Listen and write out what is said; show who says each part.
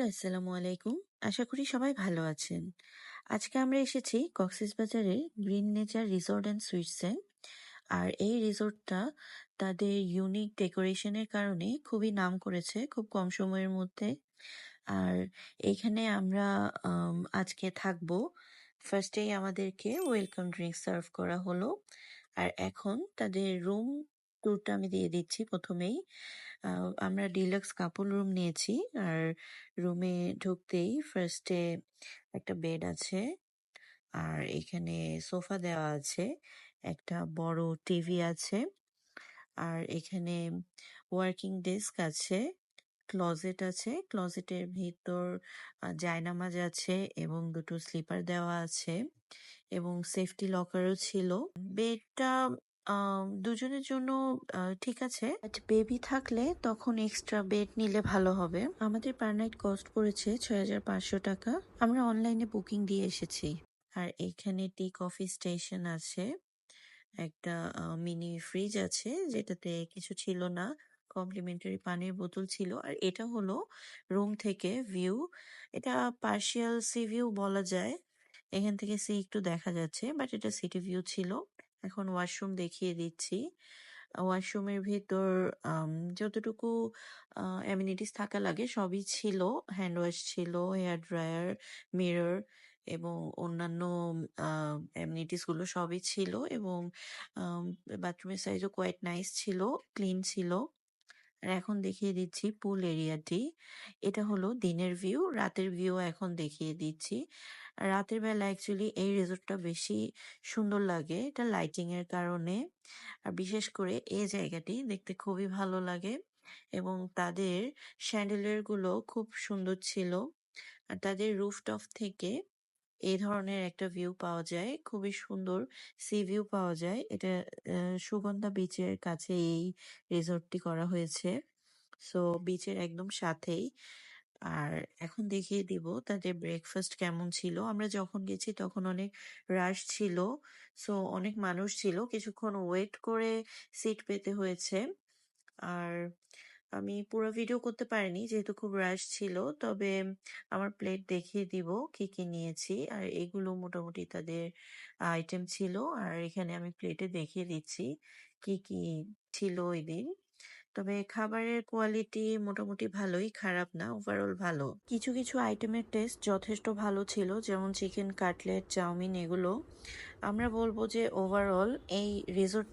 Speaker 1: আসসালামু আলাইকুম। আশা করি সবাই ভালো আছেন। আজকে আমরা এসেছি কক্সবাজারের গ্রিন নেচার রিসোর্ট অ্যান্ড সুইটসে। আর এই রিসোর্টটা তাদের ইউনিক ডেকোরেশনের কারণে খুবই নাম করেছে খুব কম সময়ের মধ্যে। আর এইখানে আমরা আজকে থাকবো। ফার্স্টেই আমাদেরকে ওয়েলকাম ড্রিঙ্ক সার্ভ করা হলো। আর এখন তাদের রুম ট্যুরটা আমি দিয়ে দিচ্ছি প্রথমেই। আমরা ডিলাক্স কাপল রুম নিয়েছি। আর রুমে ঢুকতেই ফার্স্টে একটা বেড আছে। আর এখানে সোফা দেওয়া আছে। একটা বড় টিভি আছে। আর এখানে ওয়ার্কিং ডেস্ক আছে। ক্লোজেট আছে। ক্লোজেটের ভিতর জায়নামাজ আছে এবং দুটো স্লিপার দেওয়া আছে এবং সেফটি লকারও ছিল। বেডটা দুজনের জন্য ঠিক আছে, বাট বেবি থাকলে তখন এক্সট্রা বেড নিলে ভালো হবে। আমাদের পার নাইট কস্ট পড়েছে ৬,৫০০ টাকা। আমরা অনলাইনে বুকিং দিয়ে এসেছি। আর এখানে টি কফি স্টেশন আছে। একটা মিনি ফ্রিজ আছে যেটাতে কিছু ছিল না, কমপ্লিমেন্টারি পানির বোতল ছিল। আর এটা হলো রুম থেকে ভিউ। এটা পার্শিয়াল সি ভিউ বলা যায়। এখান থেকে সি একটু দেখা যাচ্ছে, বাট এটা সিটি ভিউ ছিল। এখন ওয়াশরুম দেখিয়ে দিচ্ছি। ওয়াশরুমের ভিতর যতটুকু অ্যামিনিটিস থাকা লাগে সবই ছিল। হ্যান্ড ওয়াশ ছিল, হেয়ার ড্রায়ার, মিরর এবং অন্যান্য অ্যামিনিটিস গুলো সবই ছিল। এবং বাথরুমের সাইজও কোয়াইট নাইস ছিল, ক্লিন ছিল। আর এখন দেখিয়ে দিচ্ছি পুল এরিয়াটি। এটা হলো দিনের ভিউ। রাতের ভিউ এখন দেখিয়ে দিচ্ছি। রাতের বেলা অ্যাকচুয়ালি এই রিসোর্টটা বেশি সুন্দর লাগে, এটা লাইটিং এর কারণে। আর বিশেষ করে এই জায়গাটি দেখতে খুবই ভালো লাগে এবং তাদের শ্যান্ডেলিয়ার গুলো খুব সুন্দর ছিল। আর তাদের রুফটপ থেকে এই ধরনের একটা ভিউ পাওয়া যায়, খুবই সুন্দর সি ভিউ পাওয়া যায়। এটা সুগন্ধা বিচের কাছে এই রিসোর্টটি করা হয়েছে, সো বিচের একদম সাথেই। আর এখন দেখিয়ে দিব তাদের ব্রেকফাস্ট কেমন ছিল। আমরা যখন গেছি তখন অনেক রাশ ছিল, সো অনেক মানুষ ছিল, কিছুক্ষণ ওয়েট করে সিট পেতে হয়েছে। আর আমি পুরো ভিডিও করতে পারিনি যেহেতু খুব রাশ ছিল, তবে আমার প্লেট দেখিয়ে দিব কি কি নিয়েছি। আর এগুলো মোটামুটি তাদের আইটেম ছিল। আর এখানে আমি প্লেটে দেখিয়ে দিচ্ছি কি কি ছিল ওই দিন। তবে খাবারের কোয়ালিটি মোটামুটি ভালোই, খারাপ না, ওভারঅল ভালো। কিছু কিছু আইটেমের টেস্ট যথেষ্ট ভালো ছিল, যেমন চিকেন কাটলেট, চাউমিন, এগুলো। আমরা বলবো যে ওভারঅল এই রিসোর্ট